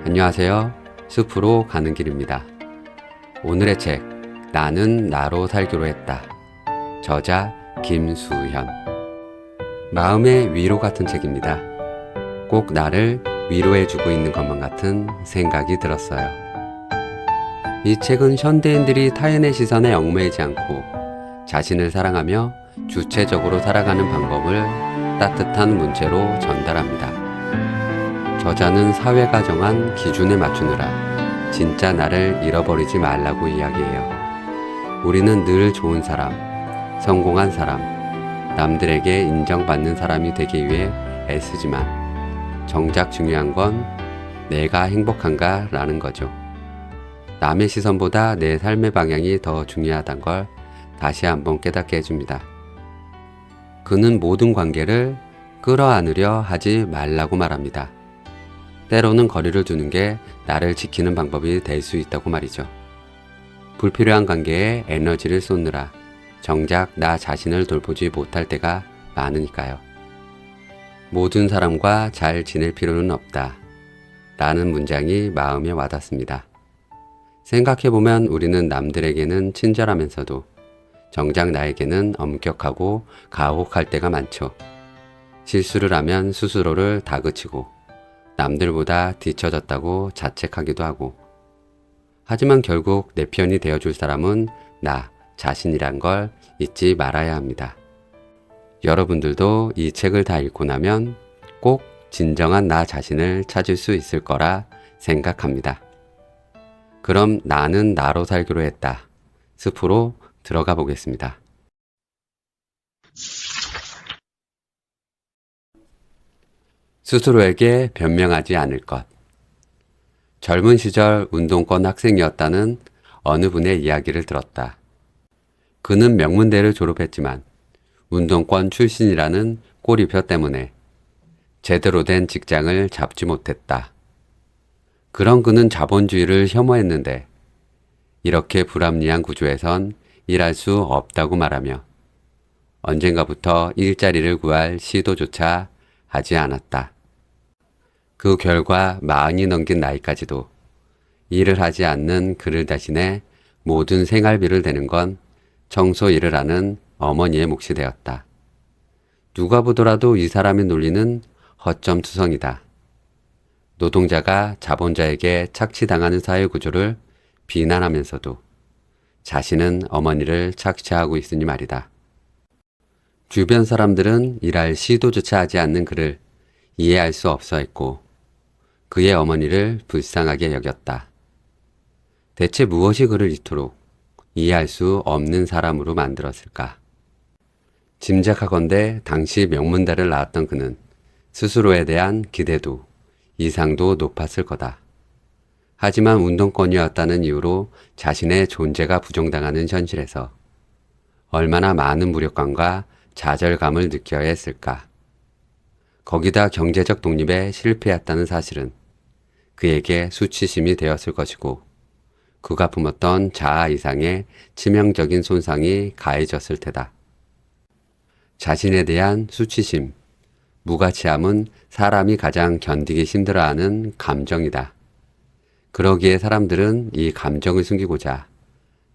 안녕하세요. 숲으로 가는 길입니다. 오늘의 책, 나는 나로 살기로 했다. 저자 김수현. 마음의 위로 같은 책입니다. 꼭 나를 위로해주고 있는 것만 같은 생각이 들었어요. 이 책은 현대인들이 타인의 시선에 얽매이지 않고 자신을 사랑하며 주체적으로 살아가는 방법을 따뜻한 문체로 전달합니다. 저자는 사회가 정한 기준에 맞추느라 진짜 나를 잃어버리지 말라고 이야기해요. 우리는 늘 좋은 사람, 성공한 사람, 남들에게 인정받는 사람이 되기 위해 애쓰지만 정작 중요한 건 내가 행복한가 라는 거죠. 남의 시선보다 내 삶의 방향이 더 중요하단 걸 다시 한번 깨닫게 해줍니다. 그는 모든 관계를 끌어안으려 하지 말라고 말합니다. 때로는 거리를 두는 게 나를 지키는 방법이 될 수 있다고 말이죠. 불필요한 관계에 에너지를 쏟느라 정작 나 자신을 돌보지 못할 때가 많으니까요. 모든 사람과 잘 지낼 필요는 없다. 라는 문장이 마음에 와닿습니다. 생각해보면 우리는 남들에게는 친절하면서도 정작 나에게는 엄격하고 가혹할 때가 많죠. 실수를 하면 스스로를 다그치고 남들보다 뒤처졌다고 자책하기도 하고, 하지만 결국 내 편이 되어줄 사람은 나 자신이란 걸 잊지 말아야 합니다. 여러분들도 이 책을 다 읽고 나면 꼭 진정한 나 자신을 찾을 수 있을 거라 생각합니다. 그럼 나는 나로 살기로 했다. 숲으로 들어가 보겠습니다. 스스로에게 변명하지 않을 것. 젊은 시절 운동권 학생이었다는 어느 분의 이야기를 들었다. 그는 명문대를 졸업했지만 운동권 출신이라는 꼬리표 때문에 제대로 된 직장을 잡지 못했다. 그런 그는 자본주의를 혐오했는데 이렇게 불합리한 구조에선 일할 수 없다고 말하며 언젠가부터 일자리를 구할 시도조차 하지 않았다. 그 결과 40이 넘긴 나이까지도 일을 하지 않는 그를 대신해 모든 생활비를 대는 건 청소 일을 하는 어머니의 몫이 되었다. 누가 보더라도 이 사람의 논리는 허점투성이다. 노동자가 자본자에게 착취당하는 사회구조를 비난하면서도 자신은 어머니를 착취하고 있으니 말이다. 주변 사람들은 일할 시도조차 하지 않는 그를 이해할 수 없어 했고 그의 어머니를 불쌍하게 여겼다. 대체 무엇이 그를 이토록 이해할 수 없는 사람으로 만들었을까? 짐작하건대 당시 명문대를 나왔던 그는 스스로에 대한 기대도 이상도 높았을 거다. 하지만 운동권이었다는 이유로 자신의 존재가 부정당하는 현실에서 얼마나 많은 무력감과 좌절감을 느껴야 했을까? 거기다 경제적 독립에 실패했다는 사실은 그에게 수치심이 되었을 것이고 그가 품었던 자아 이상의 치명적인 손상이 가해졌을 테다. 자신에 대한 수치심, 무가치함은 사람이 가장 견디기 힘들어하는 감정이다. 그러기에 사람들은 이 감정을 숨기고자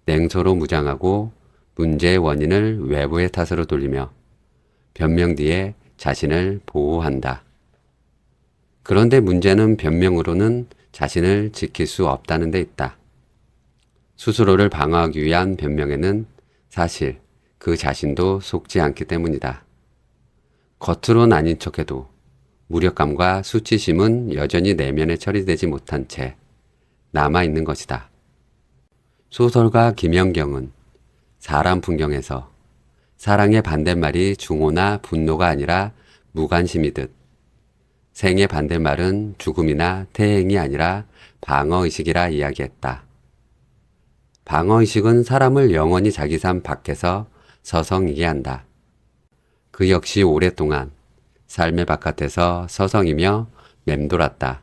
냉소로 무장하고 문제의 원인을 외부의 탓으로 돌리며 변명 뒤에 자신을 보호한다. 그런데 문제는 변명으로는 자신을 지킬 수 없다는 데 있다. 스스로를 방어하기 위한 변명에는 사실 그 자신도 속지 않기 때문이다. 겉으론 아닌 척해도 무력감과 수치심은 여전히 내면에 처리되지 못한 채 남아있는 것이다. 소설가 김연경은 사람 풍경에서 사랑의 반대말이 중호나 분노가 아니라 무관심이듯 생의 반대말은 죽음이나 퇴행이 아니라 방어의식이라 이야기했다. 방어의식은 사람을 영원히 자기 삶 밖에서 서성이게 한다. 그 역시 오랫동안 삶의 바깥에서 서성이며 맴돌았다.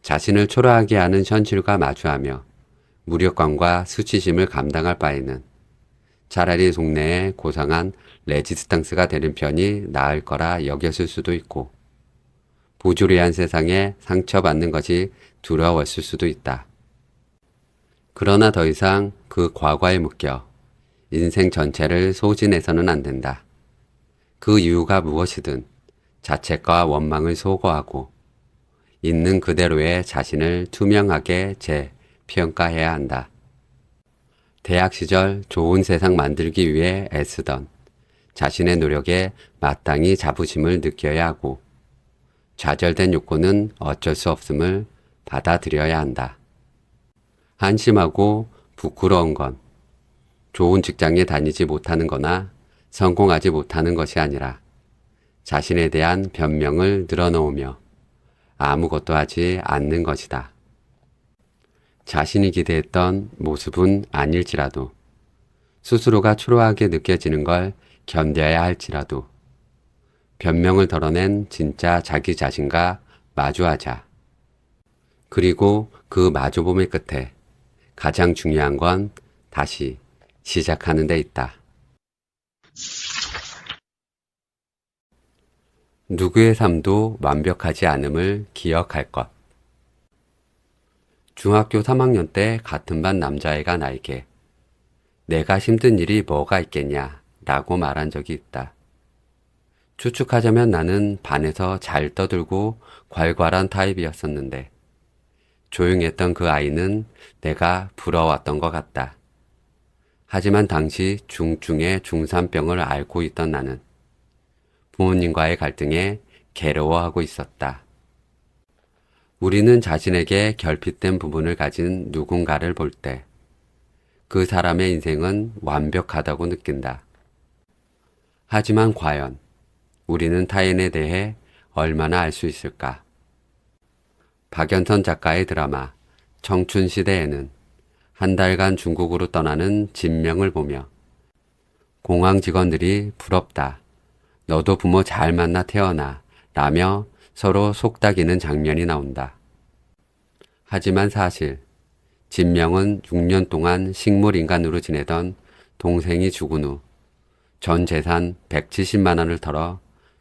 자신을 초라하게 하는 현실과 마주하며 무력감과 수치심을 감당할 바에는 차라리 속내에 고상한 레지스탕스가 되는 편이 나을 거라 여겼을 수도 있고 부조리한 세상에 상처받는 것이 두려웠을 수도 있다. 그러나 더 이상 그 과거에 묶여 인생 전체를 소진해서는 안 된다. 그 이유가 무엇이든 자책과 원망을 소거하고 있는 그대로의 자신을 투명하게 재평가해야 한다. 대학 시절 좋은 세상 만들기 위해 애쓰던 자신의 노력에 마땅히 자부심을 느껴야 하고 좌절된 욕구는 어쩔 수 없음을 받아들여야 한다. 한심하고 부끄러운 건 좋은 직장에 다니지 못하는 거나 성공하지 못하는 것이 아니라 자신에 대한 변명을 늘어놓으며 아무것도 하지 않는 것이다. 자신이 기대했던 모습은 아닐지라도 스스로가 초라하게 느껴지는 걸 견뎌야 할지라도 변명을 덜어낸 진짜 자기 자신과 마주하자. 그리고 그 마주봄의 끝에 가장 중요한 건 다시 시작하는 데 있다. 누구의 삶도 완벽하지 않음을 기억할 것. 중학교 3학년 때 같은 반 남자애가 나에게 내가 힘든 일이 뭐가 있겠냐 라고 말한 적이 있다. 추측하자면 나는 반에서 잘 떠들고 괄괄한 타입이었었는데 조용했던 그 아이는 내가 부러웠던 것 같다. 하지만 당시 중증의 중산병을 앓고 있던 나는 부모님과의 갈등에 괴로워하고 있었다. 우리는 자신에게 결핍된 부분을 가진 누군가를 볼 때 그 사람의 인생은 완벽하다고 느낀다. 하지만 과연 우리는 타인에 대해 얼마나 알 수 있을까? 박연선 작가의 드라마 청춘시대에는 한 달간 중국으로 떠나는 진명을 보며 공항 직원들이 부럽다. 너도 부모 잘 만나 태어나 라며 서로 속닥이는 장면이 나온다. 하지만 사실 진명은 6년 동안 식물인간으로 지내던 동생이 죽은 후 전 재산 170만 원을 털어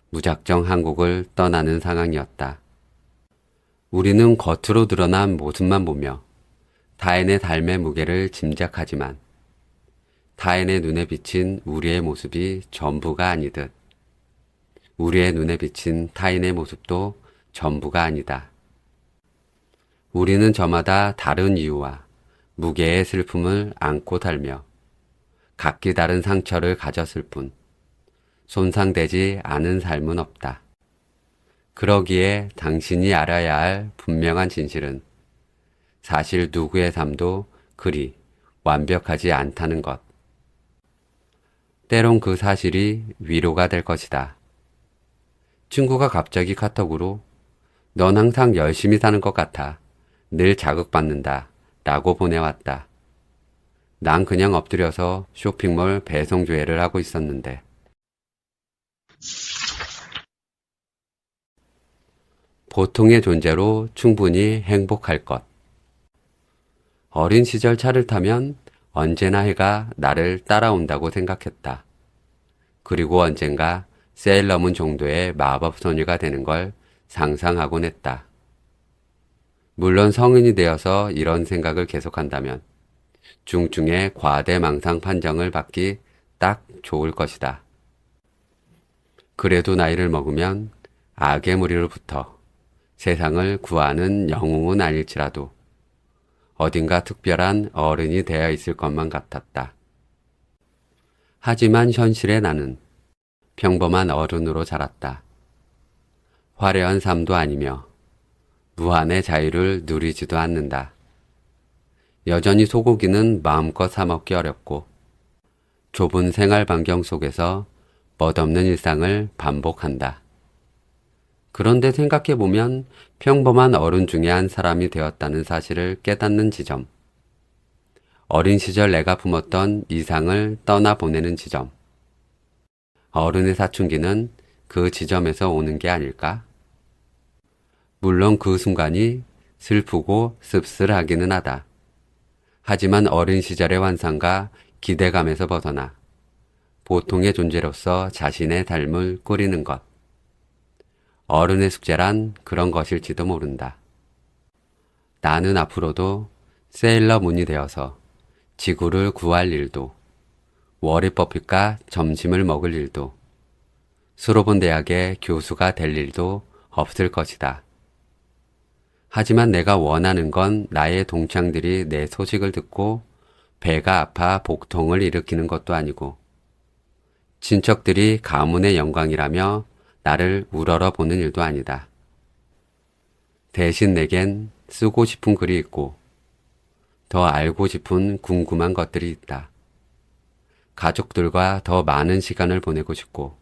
무작정 한국을 떠나는 상황이었다. 우리는 겉으로 드러난 모습만 보며 타인의 삶의 무게를 짐작하지만 타인의 눈에 비친 우리의 모습이 전부가 아니듯 우리의 눈에 비친 타인의 모습도 전부가 아니다. 우리는 저마다 다른 이유와 무게의 슬픔을 안고 살며 각기 다른 상처를 가졌을 뿐 손상되지 않은 삶은 없다. 그러기에 당신이 알아야 할 분명한 진실은 사실 누구의 삶도 그리 완벽하지 않다는 것. 때론 그 사실이 위로가 될 것이다. 친구가 갑자기 카톡으로 넌 항상 열심히 사는 것 같아. 늘 자극받는다. 라고 보내왔다. 난 그냥 엎드려서 쇼핑몰 배송 조회를 하고 있었는데. 보통의 존재로 충분히 행복할 것. 어린 시절 차를 타면 언제나 해가 나를 따라온다고 생각했다. 그리고 언젠가 세일러문 정도의 마법 소녀가 되는 걸 상상하곤 했다. 물론 성인이 되어서 이런 생각을 계속한다면 중증의 과대망상 판정을 받기 딱 좋을 것이다. 그래도 나이를 먹으면 악의 무리로부터 세상을 구하는 영웅은 아닐지라도 어딘가 특별한 어른이 되어 있을 것만 같았다. 하지만 현실의 나는 평범한 어른으로 자랐다. 화려한 삶도 아니며 무한의 자유를 누리지도 않는다. 여전히 소고기는 마음껏 사먹기 어렵고 좁은 생활 반경 속에서 멋없는 일상을 반복한다. 그런데 생각해보면 평범한 어른 중에 한 사람이 되었다는 사실을 깨닫는 지점, 어린 시절 내가 품었던 이상을 떠나보내는 지점, 어른의 사춘기는 그 지점에서 오는 게 아닐까? 물론 그 순간이 슬프고 씁쓸하기는 하다. 하지만 어린 시절의 환상과 기대감에서 벗어나 보통의 존재로서 자신의 삶을 꾸리는 것. 어른의 숙제란 그런 것일지도 모른다. 나는 앞으로도 세일러문이 되어서 지구를 구할 일도, 월이 뽑힐까 점심을 먹을 일도, 수로본 대학의 교수가 될 일도 없을 것이다. 하지만 내가 원하는 건 나의 동창들이 내 소식을 듣고 배가 아파 복통을 일으키는 것도 아니고, 친척들이 가문의 영광이라며 나를 우러러 보는 일도 아니다. 대신 내겐 쓰고 싶은 글이 있고, 더 알고 싶은 궁금한 것들이 있다. 가족들과 더 많은 시간을 보내고 싶고,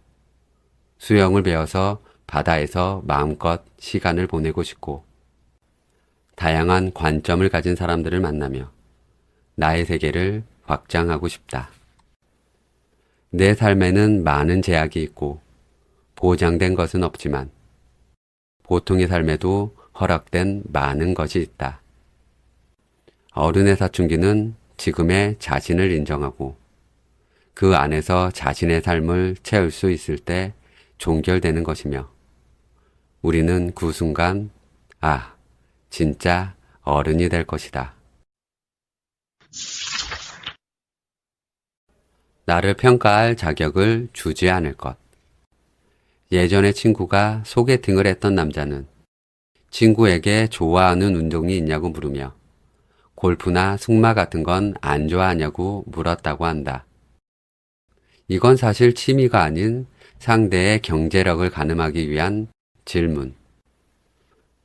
수영을 배워서 바다에서 마음껏 시간을 보내고 싶고, 다양한 관점을 가진 사람들을 만나며 나의 세계를 확장하고 싶다. 내 삶에는 많은 제약이 있고 보장된 것은 없지만 보통의 삶에도 허락된 많은 것이 있다. 어른의 사춘기는 지금의 자신을 인정하고 그 안에서 자신의 삶을 채울 수 있을 때 종결되는 것이며, 우리는 그 순간 진짜 어른이 될 것이다. 나를 평가할 자격을 주지 않을 것. 예전에 친구가 소개팅을 했던 남자는 친구에게 좋아하는 운동이 있냐고 물으며 골프나 승마 같은 건 안 좋아하냐고 물었다고 한다. 이건 사실 취미가 아닌 상대의 경제력을 가늠하기 위한 질문.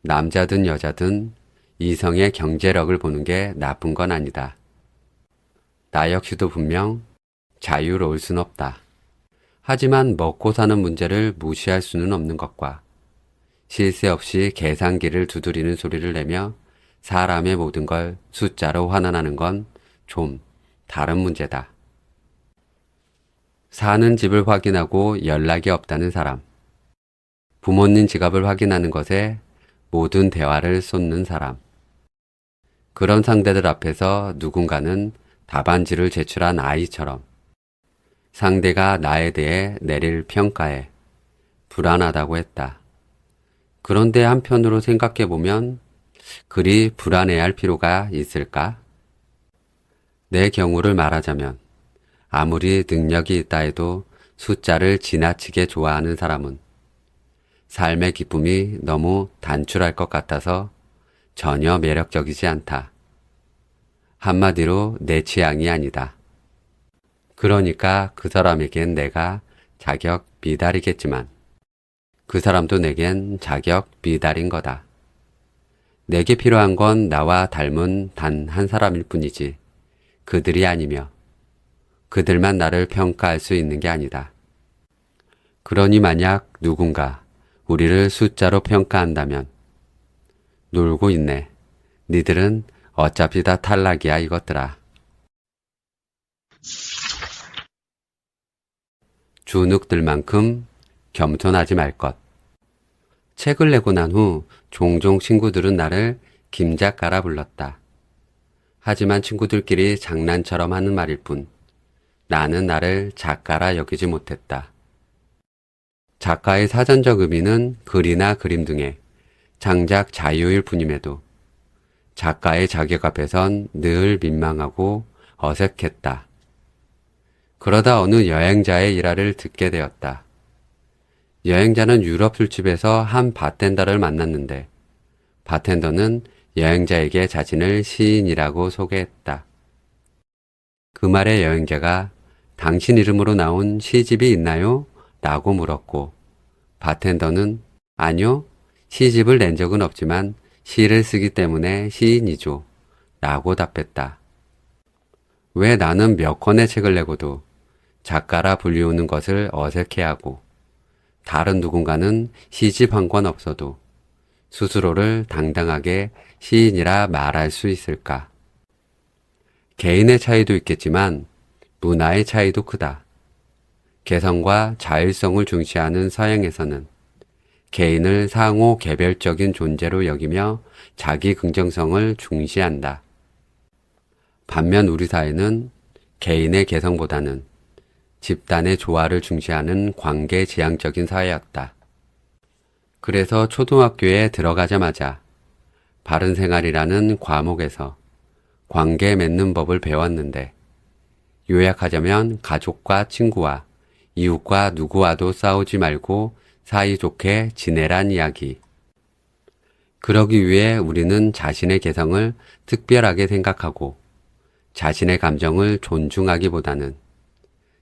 남자든 여자든 이성의 경제력을 보는 게 나쁜 건 아니다. 나 역시도 분명 자유로울 순 없다. 하지만 먹고 사는 문제를 무시할 수는 없는 것과 쉴 새 없이 계산기를 두드리는 소리를 내며 사람의 모든 걸 숫자로 환원하는 건 좀 다른 문제다. 사는 집을 확인하고 연락이 없다는 사람. 부모님 지갑을 확인하는 것에 모든 대화를 쏟는 사람. 그런 상대들 앞에서 누군가는 답안지를 제출한 아이처럼 상대가 나에 대해 내릴 평가에 불안하다고 했다. 그런데 한편으로 생각해보면 그리 불안해할 필요가 있을까? 내 경우를 말하자면 아무리 능력이 있다 해도 숫자를 지나치게 좋아하는 사람은 삶의 기쁨이 너무 단출할 것 같아서 전혀 매력적이지 않다. 한마디로 내 취향이 아니다. 그러니까 그 사람에겐 내가 자격 미달이겠지만 그 사람도 내겐 자격 미달인 거다. 내게 필요한 건 나와 닮은 단 한 사람일 뿐이지 그들이 아니며 그들만 나를 평가할 수 있는 게 아니다. 그러니 만약 누군가 우리를 숫자로 평가한다면 놀고 있네. 니들은 어차피 다 탈락이야 이것들아. 주눅들만큼 겸손하지 말 것. 책을 내고 난 후 종종 친구들은 나를 김작가라 불렀다. 하지만 친구들끼리 장난처럼 하는 말일 뿐 나는 나를 작가라 여기지 못했다. 작가의 사전적 의미는 글이나 그림 등의 창작 자유일 뿐임에도 작가의 자격 앞에선 늘 민망하고 어색했다. 그러다 어느 여행자의 일화를 듣게 되었다. 여행자는 유럽 술집에서 한 바텐더를 만났는데 바텐더는 여행자에게 자신을 시인이라고 소개했다. 그 말에 여행자가 당신 이름으로 나온 시집이 있나요? 라고 물었고 바텐더는 아니요, 시집을 낸 적은 없지만 시를 쓰기 때문에 시인이죠. 라고 답했다. 왜 나는 몇 권의 책을 내고도 작가라 불리우는 것을 어색해하고 다른 누군가는 시집 한 권 없어도 스스로를 당당하게 시인이라 말할 수 있을까? 개인의 차이도 있겠지만 문화의 차이도 크다. 개성과 자율성을 중시하는 서양에서는 개인을 상호 개별적인 존재로 여기며 자기 긍정성을 중시한다. 반면 우리 사회는 개인의 개성보다는 집단의 조화를 중시하는 관계지향적인 사회였다. 그래서 초등학교에 들어가자마자 바른 생활이라는 과목에서 관계 맺는 법을 배웠는데, 요약하자면 가족과 친구와 이웃과 누구와도 싸우지 말고 사이좋게 지내란 이야기. 그러기 위해 우리는 자신의 개성을 특별하게 생각하고 자신의 감정을 존중하기보다는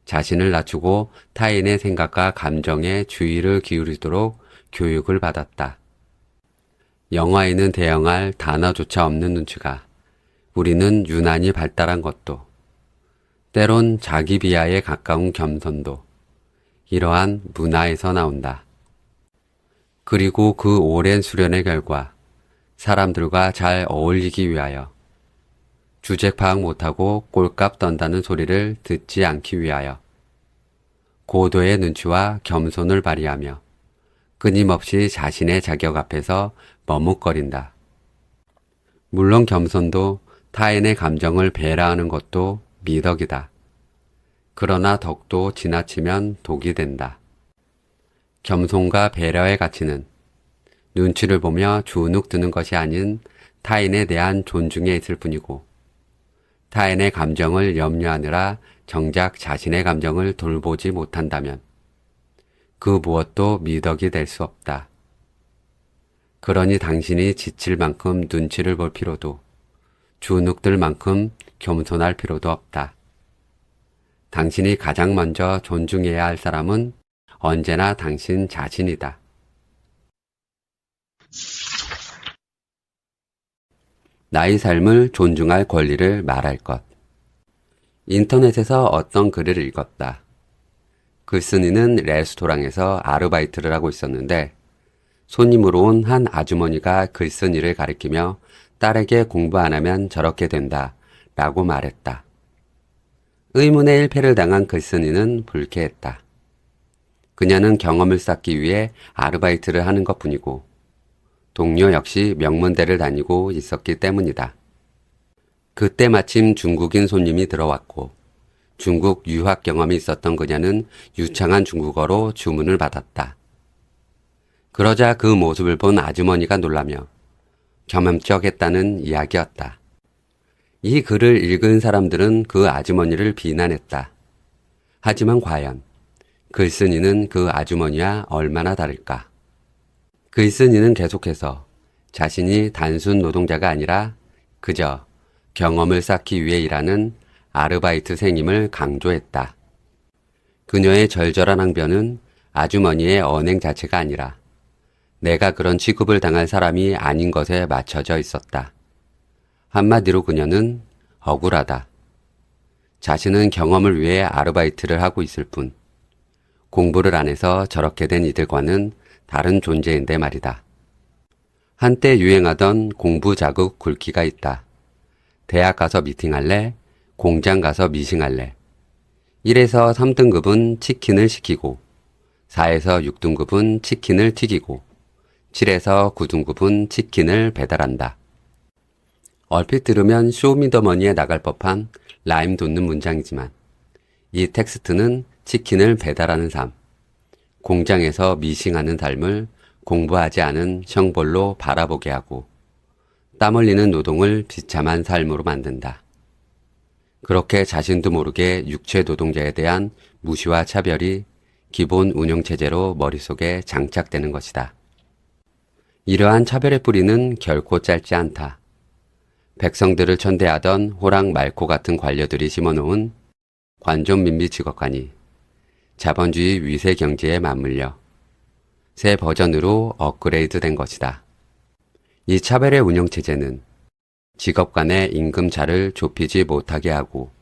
자신을 낮추고 타인의 생각과 감정에 주의를 기울이도록 교육을 받았다. 영화에는 대응할 단어조차 없는 눈치가 우리는 유난히 발달한 것도, 때론 자기 비하에 가까운 겸손도 이러한 문화에서 나온다. 그리고 그 오랜 수련의 결과 사람들과 잘 어울리기 위하여, 주제 파악 못하고 꼴값 떤다는 소리를 듣지 않기 위하여 고도의 눈치와 겸손을 발휘하며 끊임없이 자신의 자격 앞에서 머뭇거린다. 물론 겸손도 타인의 감정을 배려하는 것도 미덕이다. 그러나 덕도 지나치면 독이 된다. 겸손과 배려의 가치는 눈치를 보며 주눅 드는 것이 아닌 타인에 대한 존중에 있을 뿐이고, 타인의 감정을 염려하느라 정작 자신의 감정을 돌보지 못한다면 그 무엇도 미덕이 될 수 없다. 그러니 당신이 지칠 만큼 눈치를 볼 필요도, 주눅들 만큼 겸손할 필요도 없다. 당신이 가장 먼저 존중해야 할 사람은 언제나 당신 자신이다. 나의 삶을 존중할 권리를 말할 것. 인터넷에서 어떤 글을 읽었다. 글쓴이는 레스토랑에서 아르바이트를 하고 있었는데, 손님으로 온 한 아주머니가 글쓴이를 가리키며 딸에게 공부 안 하면 저렇게 된다 라고 말했다. 의문의 일패를 당한 글쓴이는 불쾌했다. 그녀는 경험을 쌓기 위해 아르바이트를 하는 것뿐이고, 동료 역시 명문대를 다니고 있었기 때문이다. 그때 마침 중국인 손님이 들어왔고, 중국 유학 경험이 있었던 그녀는 유창한 중국어로 주문을 받았다. 그러자 그 모습을 본 아주머니가 놀라며 겸함쩍했다는 이야기였다. 이 글을 읽은 사람들은 그 아주머니를 비난했다. 하지만 과연 글쓴이는 그 아주머니와 얼마나 다를까? 글쓴이는 계속해서 자신이 단순 노동자가 아니라 그저 경험을 쌓기 위해 일하는 아르바이트생임을 강조했다. 그녀의 절절한 항변은 아주머니의 언행 자체가 아니라 내가 그런 취급을 당할 사람이 아닌 것에 맞춰져 있었다. 한마디로 그녀는 억울하다. 자신은 경험을 위해 아르바이트를 하고 있을 뿐, 공부를 안 해서 저렇게 된 이들과는 다른 존재인데 말이다. 한때 유행하던 공부 자극 굵기가 있다. 대학 가서 미팅할래? 공장 가서 미싱할래? 1에서 3등급은 치킨을 시키고, 4에서 6등급은 치킨을 튀기고, 7에서 9등급은 치킨을 배달한다. 얼핏 들으면 쇼미더머니에 나갈 법한 라임 돋는 문장이지만, 이 텍스트는 치킨을 배달하는 삶, 공장에서 미싱하는 삶을 공부하지 않은 형벌로 바라보게 하고 땀 흘리는 노동을 비참한 삶으로 만든다. 그렇게 자신도 모르게 육체 노동자에 대한 무시와 차별이 기본 운영체제로 머릿속에 장착되는 것이다. 이러한 차별의 뿌리는 결코 짧지 않다. 백성들을 천대하던 호랑 말코 같은 관료들이 심어놓은 관존민비 직업관이 자본주의 위세 경제에 맞물려 새 버전으로 업그레이드 된 것이다. 이 차별의 운영체제는 직업 간의 임금 차를 좁히지 못하게 하고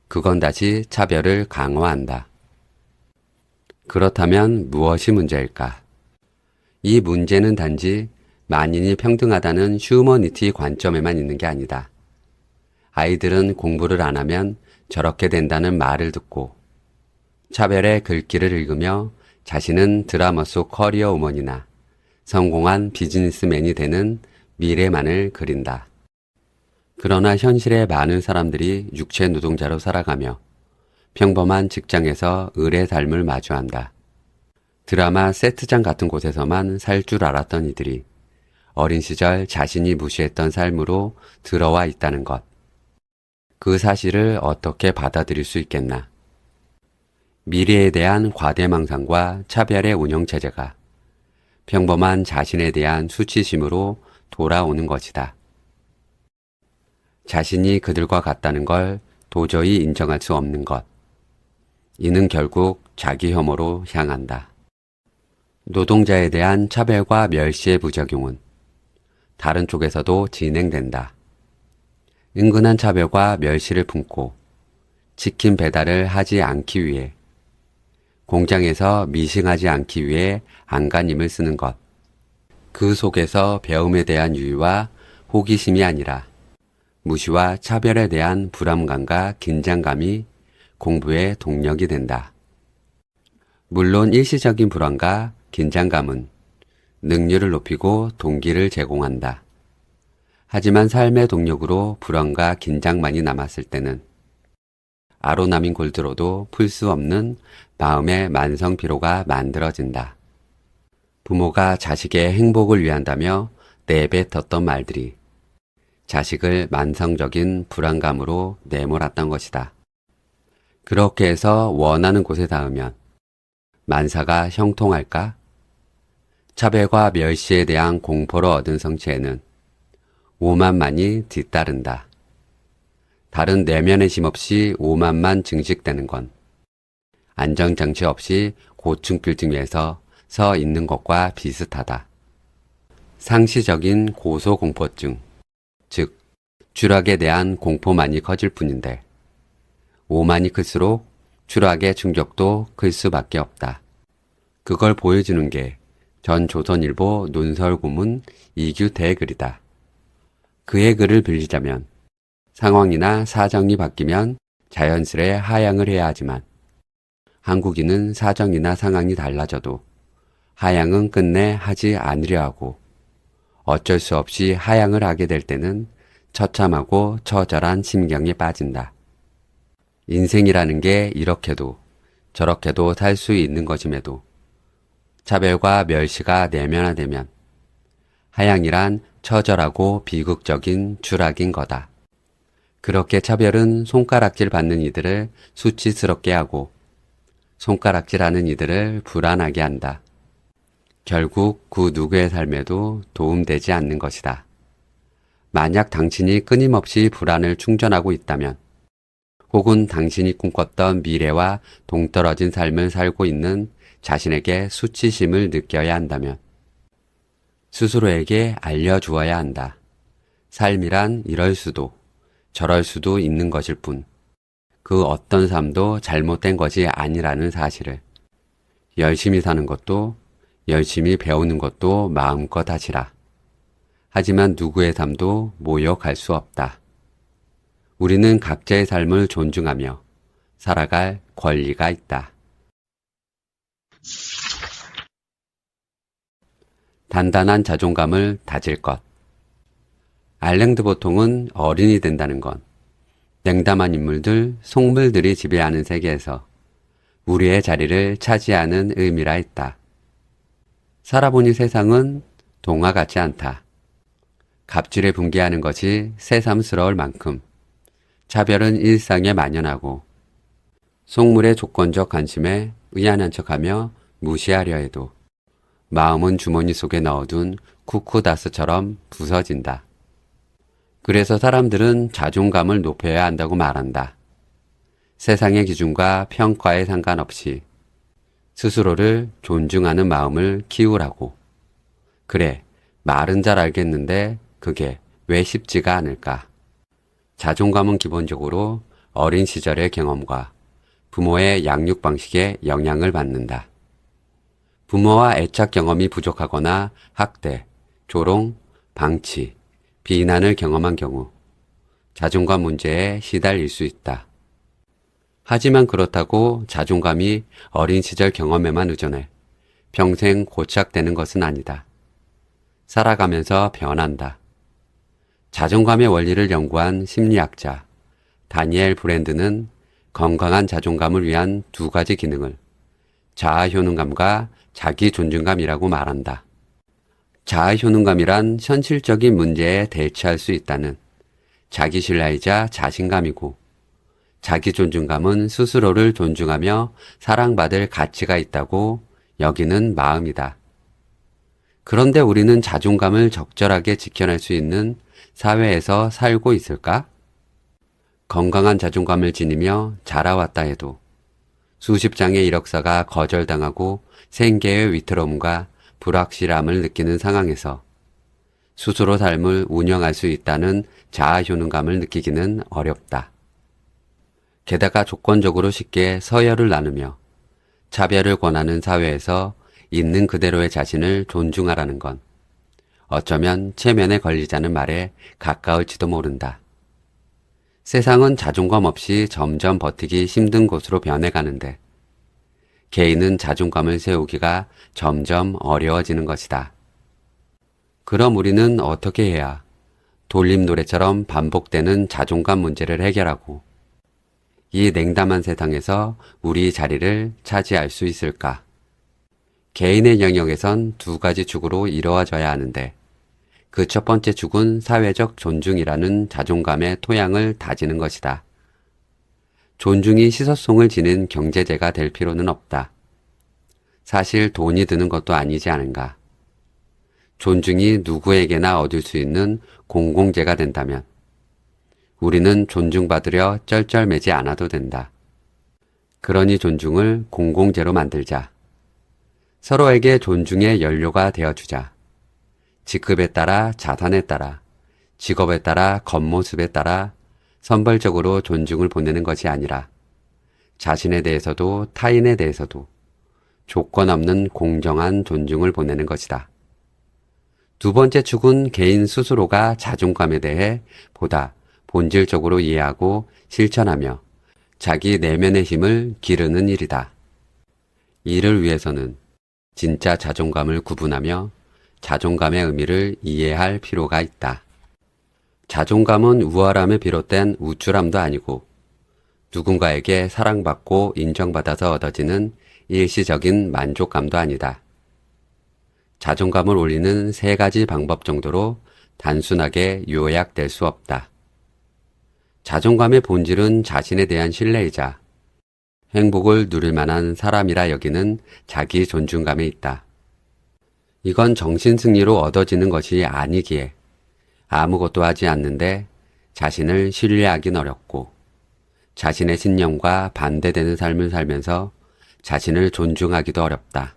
그건 다시 차별을 강화한다. 그렇다면 무엇이 문제일까? 이 문제는 단지 만인이 평등하다는 휴머니티 관점에만 있는 게 아니다. 아이들은 공부를 안 하면 저렇게 된다는 말을 듣고 차별의 글귀를 읽으며 자신은 드라마 속 커리어 우먼이나 성공한 비즈니스맨이 되는 미래만을 그린다. 그러나 현실의 많은 사람들이 육체 노동자로 살아가며 평범한 직장에서 을의 삶을 마주한다. 드라마 세트장 같은 곳에서만 살 줄 알았던 이들이 어린 시절 자신이 무시했던 삶으로 들어와 있다는 것. 그 사실을 어떻게 받아들일 수 있겠나. 미래에 대한 과대망상과 차별의 운영체제가 평범한 자신에 대한 수치심으로 돌아오는 것이다. 자신이 그들과 같다는 걸 도저히 인정할 수 없는 것. 이는 결국 자기 혐오로 향한다. 노동자에 대한 차별과 멸시의 부작용은 다른 쪽에서도 진행된다. 은근한 차별과 멸시를 품고 치킨 배달을 하지 않기 위해, 공장에서 미싱하지 않기 위해 안간힘을 쓰는 것. 그 속에서 배움에 대한 유의와 호기심이 아니라 무시와 차별에 대한 불안감과 긴장감이 공부의 동력이 된다. 물론 일시적인 불안과 긴장감은 능률을 높이고 동기를 제공한다. 하지만 삶의 동력으로 불안과 긴장만이 남았을 때는 아로나민 골드로도 풀 수 없는 마음의 만성 피로가 만들어진다. 부모가 자식의 행복을 위한다며 내뱉었던 말들이 자식을 만성적인 불안감으로 내몰았던 것이다. 그렇게 해서 원하는 곳에 닿으면 만사가 형통할까? 차별과 멸시에 대한 공포로 얻은 성취에는 오만만이 뒤따른다. 다른 내면의 힘 없이 오만만 증식되는 건 안정장치 없이 고층 빌딩 위에서 서 있는 것과 비슷하다. 상시적인 고소공포증, 즉 추락에 대한 공포만이 커질 뿐인데 오만이 클수록 추락의 충격도 클 수밖에 없다. 그걸 보여주는 게 전 조선일보 논설고문 이규태의 글이다. 그의 글을 빌리자면 상황이나 사정이 바뀌면 자연스레 하향을 해야 하지만 한국인은 사정이나 상황이 달라져도 하향은 끝내 하지 않으려 하고 어쩔 수 없이 하향을 하게 될 때는 처참하고 처절한 심경에 빠진다. 인생이라는 게 이렇게도 저렇게도 살 수 있는 것임에도 차별과 멸시가 내면화되면 하향이란 처절하고 비극적인 추락인 거다. 그렇게 차별은 손가락질 받는 이들을 수치스럽게 하고 손가락질하는 이들을 불안하게 한다. 결국 그 누구의 삶에도 도움되지 않는 것이다. 만약 당신이 끊임없이 불안을 충전하고 있다면 혹은 당신이 꿈꿨던 미래와 동떨어진 삶을 살고 있는 자신에게 수치심을 느껴야 한다면 스스로에게 알려주어야 한다. 삶이란 이럴 수도 저럴 수도 있는 것일 뿐 그 어떤 삶도 잘못된 것이 아니라는 사실을. 열심히 사는 것도 열심히 배우는 것도 마음껏 하시라. 하지만 누구의 삶도 모욕할 수 없다. 우리는 각자의 삶을 존중하며 살아갈 권리가 있다. 단단한 자존감을 다질 것. 알랭드 보통은 어린이 된다는 건 냉담한 인물들, 속물들이 지배하는 세계에서 우리의 자리를 차지하는 의미라 했다. 살아보니 세상은 동화 같지 않다. 갑질에 분개하는 것이 새삼스러울 만큼 차별은 일상에 만연하고 속물의 조건적 관심에 의아한 척하며 무시하려 해도 마음은 주머니 속에 넣어둔 쿠쿠다스처럼 부서진다. 그래서 사람들은 자존감을 높여야 한다고 말한다. 세상의 기준과 평가에 상관없이 스스로를 존중하는 마음을 키우라고. 그래, 말은 잘 알겠는데 그게 왜 쉽지가 않을까? 자존감은 기본적으로 어린 시절의 경험과 부모의 양육 방식에 영향을 받는다. 부모와 애착 경험이 부족하거나 학대, 조롱, 방치, 비난을 경험한 경우 자존감 문제에 시달릴 수 있다. 하지만 그렇다고 자존감이 어린 시절 경험에만 의존해 평생 고착되는 것은 아니다. 살아가면서 변한다. 자존감의 원리를 연구한 심리학자 다니엘 브랜드는 건강한 자존감을 위한 두 가지 기능을 자아효능감과 자기존중감이라고 말한다. 자아효능감이란 현실적인 문제에 대처할 수 있다는 자기신뢰이자 자신감이고, 자기존중감은 스스로를 존중하며 사랑받을 가치가 있다고 여기는 마음이다. 그런데 우리는 자존감을 적절하게 지켜낼 수 있는 사회에서 살고 있을까? 건강한 자존감을 지니며 자라왔다 해도 수십 장의 이력서가 거절당하고 생계의 위태로움과 불확실함을 느끼는 상황에서 스스로 삶을 운영할 수 있다는 자아효능감을 느끼기는 어렵다. 게다가 조건적으로 쉽게 서열을 나누며 차별을 권하는 사회에서 있는 그대로의 자신을 존중하라는 건 어쩌면 체면에 걸리자는 말에 가까울지도 모른다. 세상은 자존감 없이 점점 버티기 힘든 곳으로 변해가는데 개인은 자존감을 세우기가 점점 어려워지는 것이다. 그럼 우리는 어떻게 해야 돌림 노래처럼 반복되는 자존감 문제를 해결하고 이 냉담한 세상에서 우리 자리를 차지할 수 있을까? 개인의 영역에선 두 가지 축으로 이루어져야 하는데 그 첫 번째 축은 사회적 존중이라는 자존감의 토양을 다지는 것이다. 존중이 시소송을 지닌 경제제가 될 필요는 없다. 사실 돈이 드는 것도 아니지 않은가. 존중이 누구에게나 얻을 수 있는 공공재가 된다면 우리는 존중받으려 쩔쩔매지 않아도 된다. 그러니 존중을 공공재로 만들자. 서로에게 존중의 연료가 되어주자. 직급에 따라, 자산에 따라, 직업에 따라, 겉모습에 따라 선벌적으로 존중을 보내는 것이 아니라 자신에 대해서도 타인에 대해서도 조건 없는 공정한 존중을 보내는 것이다. 두 번째 축은 개인 스스로가 자존감에 대해 보다 본질적으로 이해하고 실천하며 자기 내면의 힘을 기르는 일이다. 이를 위해서는 진짜 자존감을 구분하며 자존감의 의미를 이해할 필요가 있다. 자존감은 우월함에 비롯된 우쭐함도 아니고 누군가에게 사랑받고 인정받아서 얻어지는 일시적인 만족감도 아니다. 자존감을 올리는 세 가지 방법 정도로 단순하게 요약될 수 없다. 자존감의 본질은 자신에 대한 신뢰이자 행복을 누릴 만한 사람이라 여기는 자기 존중감에 있다. 이건 정신승리로 얻어지는 것이 아니기에 아무것도 하지 않는데 자신을 신뢰하긴 어렵고 자신의 신념과 반대되는 삶을 살면서 자신을 존중하기도 어렵다.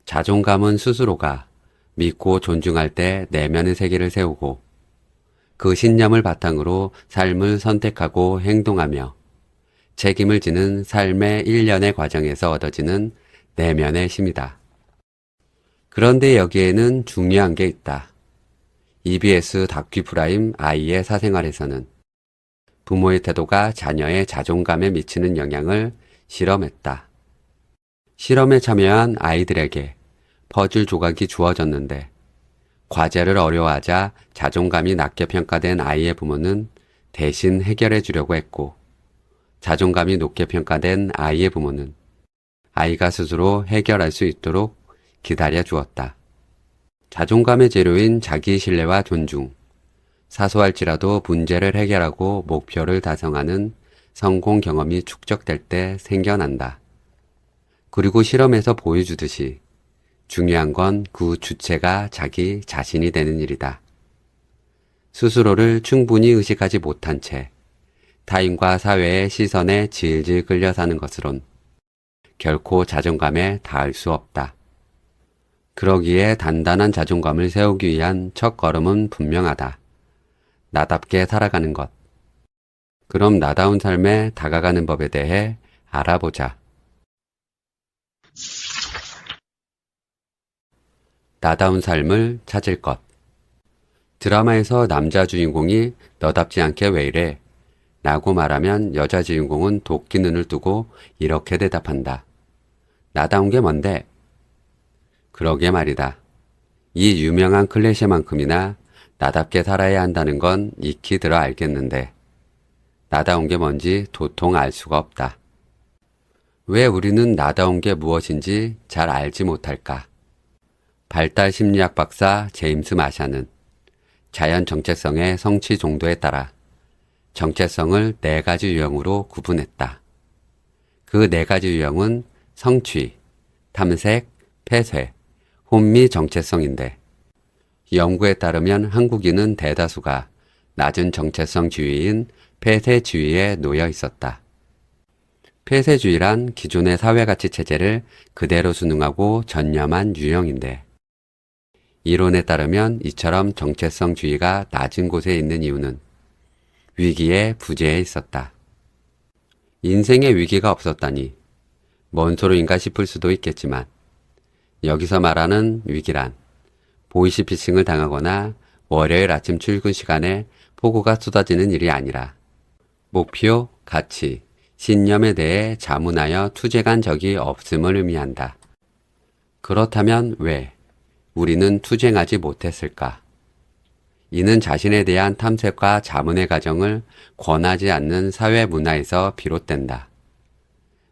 자존감은 스스로가 믿고 존중할 때 내면의 세계를 세우고 그 신념을 바탕으로 삶을 선택하고 행동하며 책임을 지는 삶의 일련의 과정에서 얻어지는 내면의 힘이다. 그런데 여기에는 중요한 게 있다. EBS 다큐프라임 아이의 사생활에서는 부모의 태도가 자녀의 자존감에 미치는 영향을 실험했다. 실험에 참여한 아이들에게 퍼즐 조각이 주어졌는데 과제를 어려워하자 자존감이 낮게 평가된 아이의 부모는 대신 해결해 주려고 했고 자존감이 높게 평가된 아이의 부모는 아이가 스스로 해결할 수 있도록 기다려 주었다. 자존감의 재료인 자기 신뢰와 존중, 사소할지라도 문제를 해결하고 목표를 달성하는 성공 경험이 축적될 때 생겨난다. 그리고 실험에서 보여주듯이 중요한 건 그 주체가 자기 자신이 되는 일이다. 스스로를 충분히 의식하지 못한 채 타인과 사회의 시선에 질질 끌려 사는 것으론 결코 자존감에 닿을 수 없다. 그러기에 단단한 자존감을 세우기 위한 첫걸음은 분명하다. 나답게 살아가는 것. 그럼 나다운 삶에 다가가는 법에 대해 알아보자. 나다운 삶을 찾을 것. 드라마에서 남자 주인공이 너답지 않게 왜 이래? 라고 말하면 여자 주인공은 도끼 눈을 뜨고 이렇게 대답한다. 나다운 게 뭔데? 그러게 말이다. 이 유명한 클리셰만큼이나 나답게 살아야 한다는 건 익히 들어 알겠는데 나다운 게 뭔지 도통 알 수가 없다. 왜 우리는 나다운 게 무엇인지 잘 알지 못할까? 발달 심리학 박사 제임스 마샤는 자연 정체성의 성취 정도에 따라 정체성을 네 가지 유형으로 구분했다. 그 네 가지 유형은 성취, 탐색, 폐쇄, 혼미 정체성인데 연구에 따르면 한국인은 대다수가 낮은 정체성 지위인 폐쇄주의에 놓여 있었다. 폐쇄주의란 기존의 사회가치 체제를 그대로 순응하고 전념한 유형인데 이론에 따르면 이처럼 정체성주의가 낮은 곳에 있는 이유는 위기의 부재에 있었다. 인생에 위기가 없었다니 뭔 소리인가 싶을 수도 있겠지만 여기서 말하는 위기란 보이시피싱을 당하거나 월요일 아침 출근 시간에 폭우가 쏟아지는 일이 아니라 목표, 가치, 신념에 대해 자문하여 투쟁한 적이 없음을 의미한다. 그렇다면 왜 우리는 투쟁하지 못했을까? 이는 자신에 대한 탐색과 자문의 과정을 권하지 않는 사회 문화에서 비롯된다.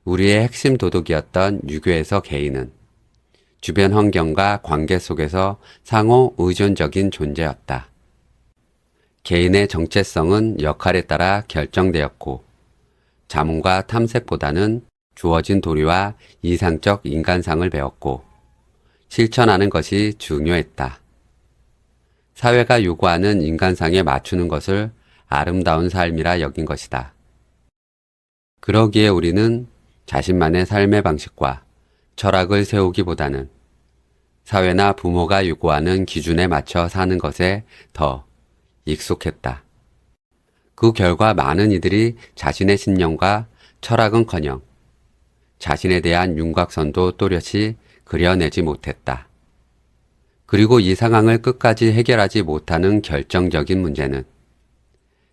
우리의 핵심 도덕이었던 유교에서 개인은 주변 환경과 관계 속에서 상호 의존적인 존재였다. 개인의 정체성은 역할에 따라 결정되었고 자문과 탐색보다는 주어진 도리와 이상적 인간상을 배웠고 실천하는 것이 중요했다. 사회가 요구하는 인간상에 맞추는 것을 아름다운 삶이라 여긴 것이다. 그러기에 우리는 자신만의 삶의 방식과 철학을 세우기보다는 사회나 부모가 요구하는 기준에 맞춰 사는 것에 더 익숙했다. 그 결과 많은 이들이 자신의 신념과 철학은커녕 자신에 대한 윤곽선도 또렷이 그려내지 못했다. 그리고 이 상황을 끝까지 해결하지 못하는 결정적인 문제는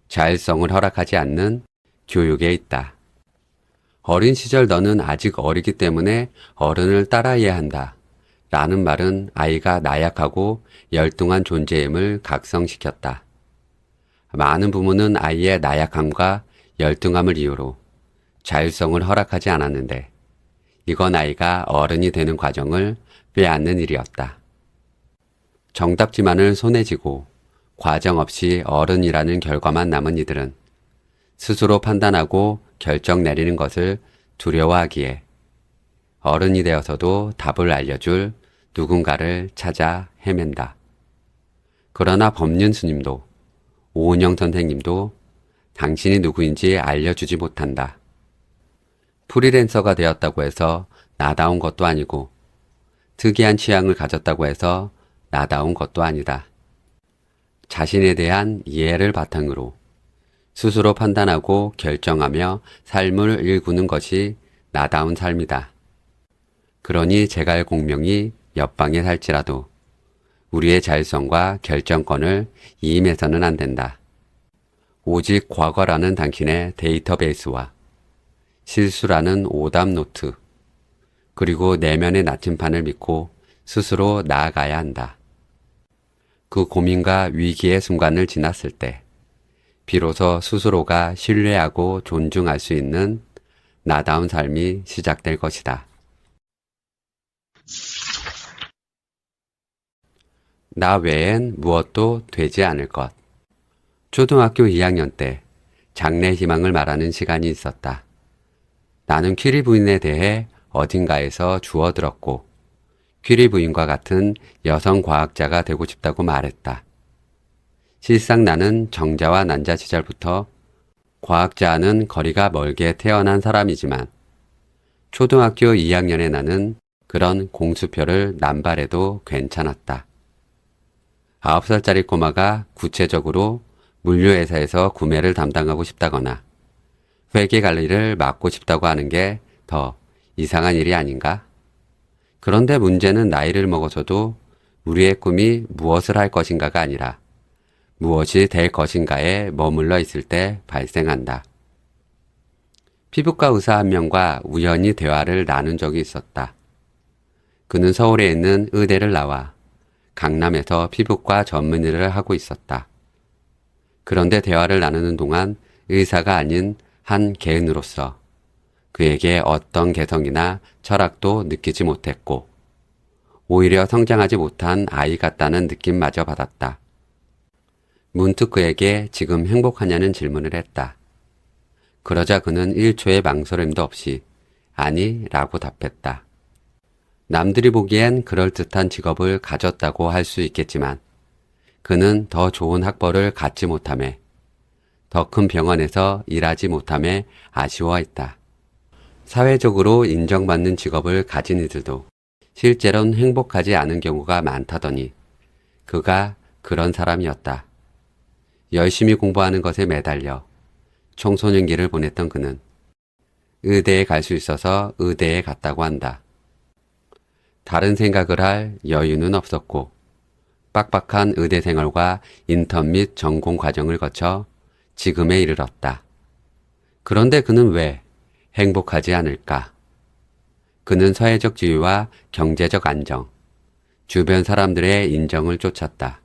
자율성을 허락하지 않는 교육에 있다. 어린 시절 너는 아직 어리기 때문에 어른을 따라야 한다. 라는 말은 아이가 나약하고 열등한 존재임을 각성시켰다. 많은 부모는 아이의 나약함과 열등함을 이유로 자율성을 허락하지 않았는데 이건 아이가 어른이 되는 과정을 빼앗는 일이었다. 정답지만을 손에 쥐고 과정 없이 어른이라는 결과만 남은 이들은 스스로 판단하고 결정 내리는 것을 두려워하기에 어른이 되어서도 답을 알려줄 누군가를 찾아 헤맨다. 그러나 법륜 스님도 오은영 선생님도 당신이 누구인지 알려주지 못한다. 프리랜서가 되었다고 해서 나다운 것도 아니고 특이한 취향을 가졌다고 해서 나다운 것도 아니다. 자신에 대한 이해를 바탕으로 스스로 판단하고 결정하며 삶을 일구는 것이 나다운 삶이다. 그러니 제갈 공명이 옆방에 살지라도 우리의 자율성과 결정권을 이임해서는 안 된다. 오직 과거라는 당신의 데이터베이스와 실수라는 오답 노트, 그리고 내면의 나침판을 믿고 스스로 나아가야 한다. 그 고민과 위기의 순간을 지났을 때 비로소 스스로가 신뢰하고 존중할 수 있는 나다운 삶이 시작될 것이다. 나 외엔 무엇도 되지 않을 것. 초등학교 2학년 때 장래 희망을 말하는 시간이 있었다. 나는 퀴리 부인에 대해 어딘가에서 주워들었고 퀴리 부인과 같은 여성 과학자가 되고 싶다고 말했다. 실상 나는 정자와 난자 시절부터 과학자와는 거리가 멀게 태어난 사람이지만 초등학교 2학년에 나는 그런 공수표를 남발해도 괜찮았다. 9살짜리 꼬마가 구체적으로 물류회사에서 구매를 담당하고 싶다거나 회계 관리를 맡고 싶다고 하는 게 더 이상한 일이 아닌가? 그런데 문제는 나이를 먹어서도 우리의 꿈이 무엇을 할 것인가가 아니라 무엇이 될 것인가에 머물러 있을 때 발생한다. 피부과 의사 한 명과 우연히 대화를 나눈 적이 있었다. 그는 서울에 있는 의대를 나와 강남에서 피부과 전문 일을 하고 있었다. 그런데 대화를 나누는 동안 의사가 아닌 한 개인으로서 그에게 어떤 개성이나 철학도 느끼지 못했고, 오히려 성장하지 못한 아이 같다는 느낌마저 받았다. 문득 그에게 지금 행복하냐는 질문을 했다. 그러자 그는 1초의 망설임도 없이 아니 라고 답했다. 남들이 보기엔 그럴듯한 직업을 가졌다고 할 수 있겠지만 그는 더 좋은 학벌을 갖지 못함에, 더 큰 병원에서 일하지 못함에 아쉬워했다. 사회적으로 인정받는 직업을 가진 이들도 실제로는 행복하지 않은 경우가 많다더니 그가 그런 사람이었다. 열심히 공부하는 것에 매달려 청소년기를 보냈던 그는 의대에 갈 수 있어서 의대에 갔다고 한다. 다른 생각을 할 여유는 없었고 빡빡한 의대 생활과 인턴 및 전공 과정을 거쳐 지금에 이르렀다. 그런데 그는 왜 행복하지 않을까? 그는 사회적 지위와 경제적 안정, 주변 사람들의 인정을 쫓았다.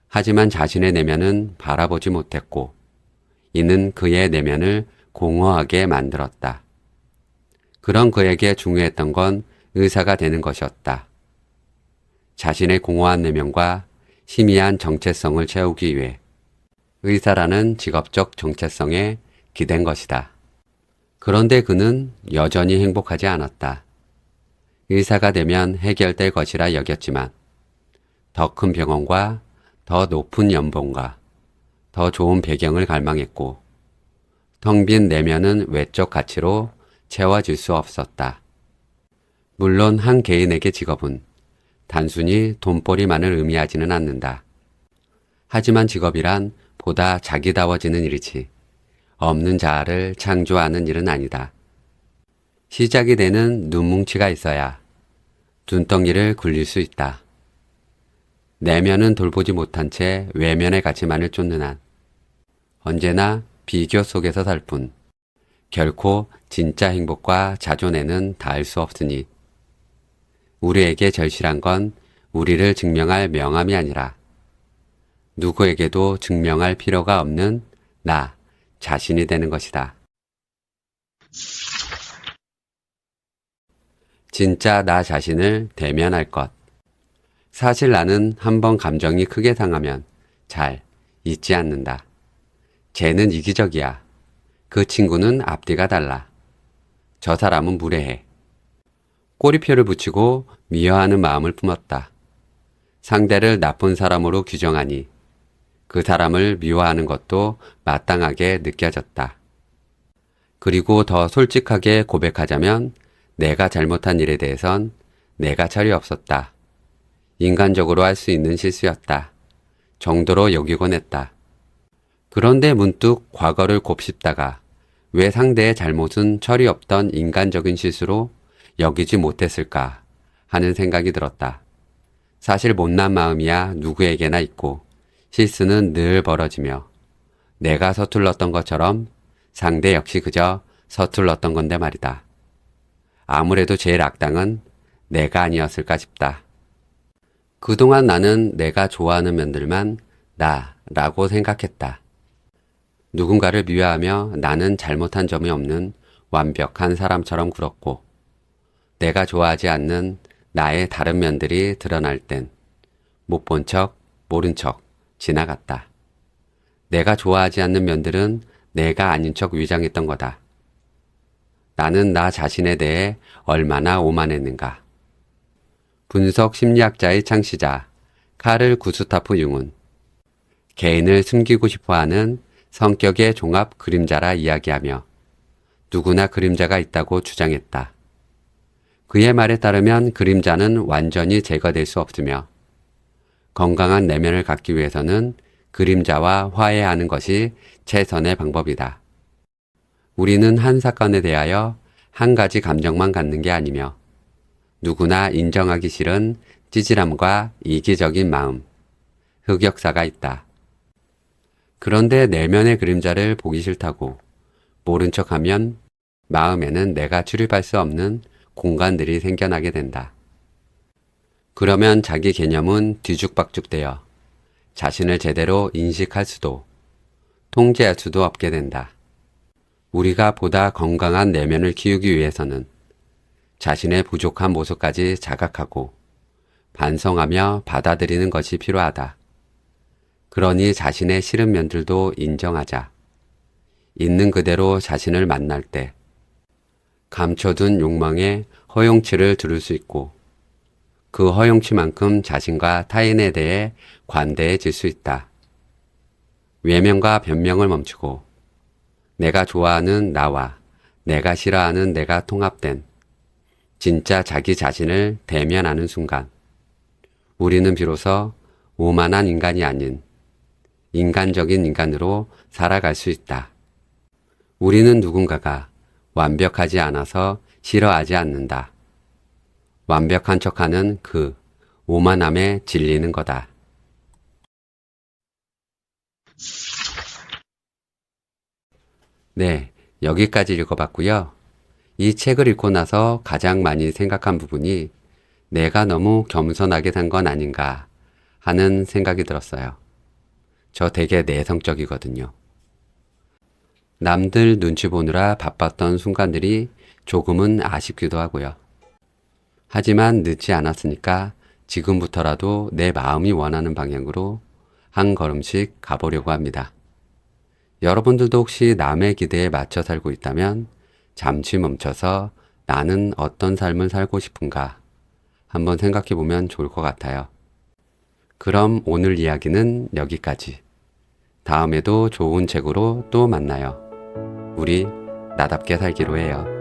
하지만 자신의 내면은 바라보지 못했고 이는 그의 내면을 공허하게 만들었다. 그런 그에게 중요했던 건 의사가 되는 것이었다. 자신의 공허한 내면과 희미한 정체성을 채우기 위해 의사라는 직업적 정체성에 기댄 것이다. 그런데 그는 여전히 행복하지 않았다. 의사가 되면 해결될 것이라 여겼지만 더 큰 병원과 더 높은 연봉과 더 좋은 배경을 갈망했고 텅 빈 내면은 외적 가치로 채워질 수 없었다. 물론 한 개인에게 직업은 단순히 돈벌이만을 의미하지는 않는다. 하지만 직업이란 보다 자기다워지는 일이지 없는 자아를 창조하는 일은 아니다. 시작이 되는 눈뭉치가 있어야 눈덩이를 굴릴 수 있다. 내면은 돌보지 못한 채 외면의 가치만을 쫓는 한 언제나 비교 속에서 살 뿐 결코 진짜 행복과 자존에는 닿을 수 없으니 우리에게 절실한 건 우리를 증명할 명함이 아니라 누구에게도 증명할 필요가 없는 나 자신이 되는 것이다. 진짜 나 자신을 대면할 것. 사실 나는 한번 감정이 크게 상하면 잘 잊지 않는다. 쟤는 이기적이야. 그 친구는 앞뒤가 달라. 저 사람은 무례해. 꼬리표를 붙이고 미워하는 마음을 품었다. 상대를 나쁜 사람으로 규정하니 그 사람을 미워하는 것도 마땅하게 느껴졌다. 그리고 더 솔직하게 고백하자면 내가 잘못한 일에 대해선 내가 철이 없었다. 인간적으로 할 수 있는 실수였다. 정도로 여기곤 했다. 그런데 문득 과거를 곱씹다가 왜 상대의 잘못은 철이 없던 인간적인 실수로 여기지 못했을까 하는 생각이 들었다. 사실 못난 마음이야 누구에게나 있고 실수는 늘 벌어지며 내가 서툴렀던 것처럼 상대 역시 그저 서툴렀던 건데 말이다. 아무래도 제일 악당은 내가 아니었을까 싶다. 그동안 나는 내가 좋아하는 면들만 나라고 생각했다. 누군가를 미워하며 나는 잘못한 점이 없는 완벽한 사람처럼 굴었고 내가 좋아하지 않는 나의 다른 면들이 드러날 땐 못 본 척, 모른 척 지나갔다. 내가 좋아하지 않는 면들은 내가 아닌 척 위장했던 거다. 나는 나 자신에 대해 얼마나 오만했는가. 분석 심리학자의 창시자 카를 구스타프 융은 개인을 숨기고 싶어하는 성격의 종합 그림자라 이야기하며 누구나 그림자가 있다고 주장했다. 그의 말에 따르면 그림자는 완전히 제거될 수 없으며 건강한 내면을 갖기 위해서는 그림자와 화해하는 것이 최선의 방법이다. 우리는 한 사건에 대하여 한 가지 감정만 갖는 게 아니며 누구나 인정하기 싫은 찌질함과 이기적인 마음, 흑역사가 있다. 그런데 내면의 그림자를 보기 싫다고 모른 척하면 마음에는 내가 출입할 수 없는 공간들이 생겨나게 된다. 그러면 자기 개념은 뒤죽박죽되어 자신을 제대로 인식할 수도 통제할 수도 없게 된다. 우리가 보다 건강한 내면을 키우기 위해서는 자신의 부족한 모습까지 자각하고 반성하며 받아들이는 것이 필요하다. 그러니 자신의 싫은 면들도 인정하자. 있는 그대로 자신을 만날 때 감춰둔 욕망의 허용치를 들을 수 있고 그 허용치만큼 자신과 타인에 대해 관대해질 수 있다. 외면과 변명을 멈추고 내가 좋아하는 나와 내가 싫어하는 내가 통합된 진짜 자기 자신을 대면하는 순간 우리는 비로소 오만한 인간이 아닌 인간적인 인간으로 살아갈 수 있다. 우리는 누군가가 완벽하지 않아서 싫어하지 않는다. 완벽한 척하는 그 오만함에 질리는 거다. 네, 여기까지 읽어봤고요. 이 책을 읽고 나서 가장 많이 생각한 부분이 내가 너무 겸손하게 산 건 아닌가 하는 생각이 들었어요. 저 되게 내성적이거든요. 남들 눈치 보느라 바빴던 순간들이 조금은 아쉽기도 하고요. 하지만 늦지 않았으니까 지금부터라도 내 마음이 원하는 방향으로 한 걸음씩 가보려고 합니다. 여러분들도 혹시 남의 기대에 맞춰 살고 있다면 잠시 멈춰서 나는 어떤 삶을 살고 싶은가 한번 생각해 보면 좋을 것 같아요. 그럼 오늘 이야기는 여기까지. 다음에도 좋은 책으로 또 만나요. 우리 나답게 살기로 해요.